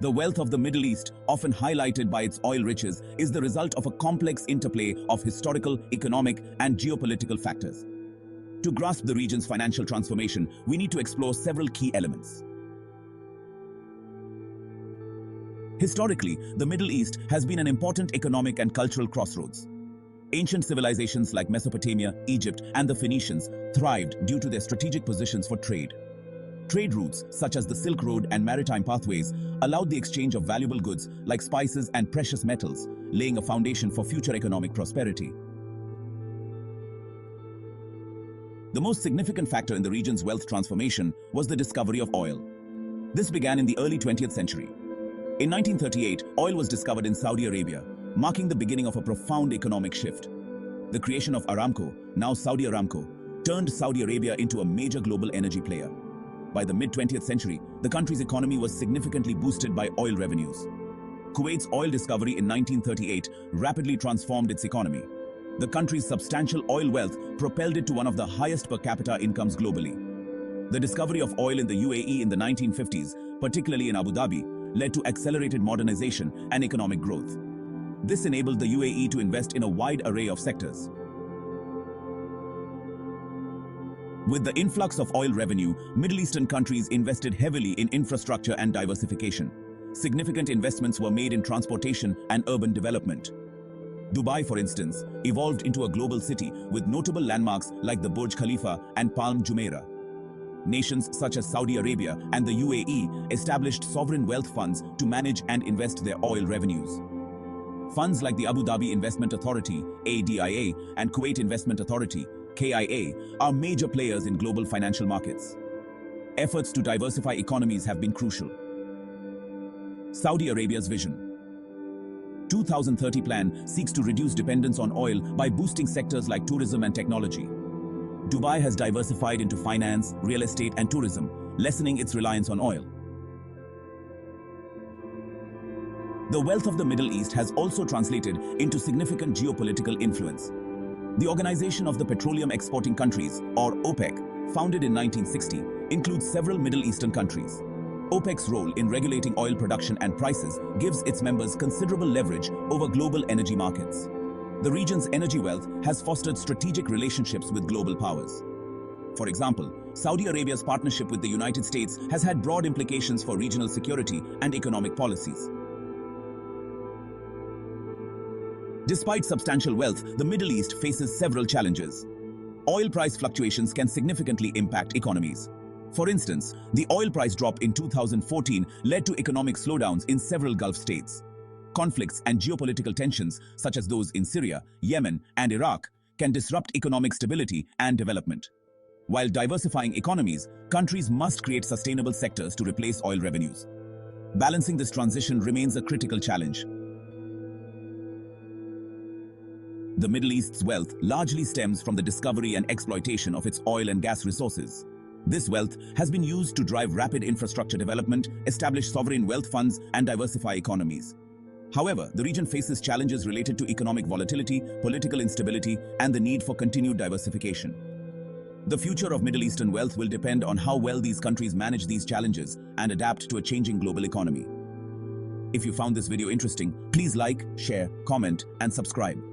The wealth of the Middle East, often highlighted by its oil riches, is the result of a complex interplay of historical, economic, and geopolitical factors. To grasp the region's financial transformation, we need to explore several key elements. Historically, the Middle East has been an important economic and cultural crossroads. Ancient civilizations like Mesopotamia, Egypt, and the Phoenicians thrived due to their strategic positions for trade. Trade routes, such as the Silk Road and maritime pathways, allowed the exchange of valuable goods like spices and precious metals, laying a foundation for future economic prosperity. The most significant factor in the region's wealth transformation was the discovery of oil. This began in the early 20th century. In 1938, oil was discovered in Saudi Arabia, marking the beginning of a profound economic shift. The creation of Aramco, now Saudi Aramco, turned Saudi Arabia into a major global energy player. By the mid-20th century, the country's economy was significantly boosted by oil revenues. Kuwait's oil discovery in 1938 rapidly transformed its economy. The country's substantial oil wealth propelled it to one of the highest per capita incomes globally. The discovery of oil in the UAE in the 1950s, particularly in Abu Dhabi, led to accelerated modernization and economic growth. This enabled the UAE to invest in a wide array of sectors. With the influx of oil revenue, Middle Eastern countries invested heavily in infrastructure and diversification. Significant investments were made in transportation and urban development. Dubai, for instance, evolved into a global city with notable landmarks like the Burj Khalifa and Palm Jumeirah. Nations such as Saudi Arabia and the UAE established sovereign wealth funds to manage and invest their oil revenues. Funds like the Abu Dhabi Investment Authority, ADIA, and Kuwait Investment Authority, KIA, are major players in global financial markets. Efforts to diversify economies have been crucial. Saudi Arabia's vision. 2030 plan seeks to reduce dependence on oil by boosting sectors like tourism and technology. Dubai has diversified into finance, real estate, and tourism, lessening its reliance on oil. The wealth of the Middle East has also translated into significant geopolitical influence. The Organization of the Petroleum Exporting Countries, or OPEC, founded in 1960, includes several Middle Eastern countries. OPEC's role in regulating oil production and prices gives its members considerable leverage over global energy markets. The region's energy wealth has fostered strategic relationships with global powers. For example, Saudi Arabia's partnership with the United States has had broad implications for regional security and economic policies. Despite substantial wealth, the Middle East faces several challenges. Oil price fluctuations can significantly impact economies. For instance, the oil price drop in 2014 led to economic slowdowns in several Gulf states. Conflicts and geopolitical tensions, such as those in Syria, Yemen, and Iraq, can disrupt economic stability and development. While diversifying economies, countries must create sustainable sectors to replace oil revenues. Balancing this transition remains a critical challenge. The Middle East's wealth largely stems from the discovery and exploitation of its oil and gas resources. This wealth has been used to drive rapid infrastructure development, establish sovereign wealth funds, and diversify economies. However, the region faces challenges related to economic volatility, political instability, and the need for continued diversification. The future of Middle Eastern wealth will depend on how well these countries manage these challenges and adapt to a changing global economy. If you found this video interesting, please like, share, comment, and subscribe.